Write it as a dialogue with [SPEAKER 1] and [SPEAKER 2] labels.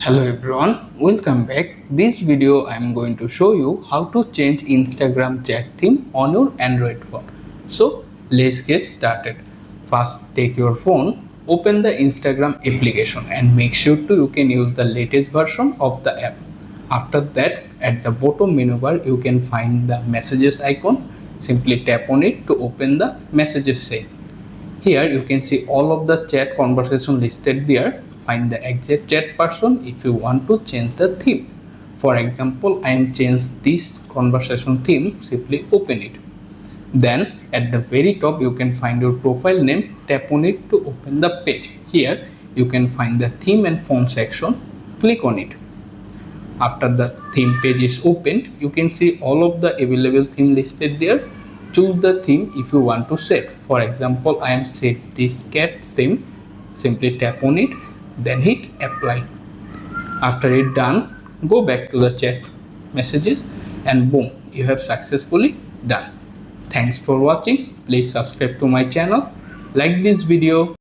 [SPEAKER 1] Hello everyone, welcome back. This video I am going to show you how to change Instagram chat theme on your Android phone. So let's get started. First take your phone, open the Instagram application and make sure you can use the latest version of the app. After that, at the bottom menu bar you can find the messages icon. Simply tap on it to open the messages pane. Here you can see all of the chat conversation listed there. Find the exact chat person if you want to change the theme. For example, I am changed this conversation theme, simply open it. Then at the very top you can find your profile name, tap on it to open the page. Here you can find the theme and font section, click on it. After the theme page is opened, you can see all of the available theme listed there. Choose the theme if you want to set. For example, I am set this cat theme. Simply tap on it, then hit apply. After it done, go back to the chat messages and boom, you have successfully done. Thanks for watching. Please subscribe to my channel, like this video.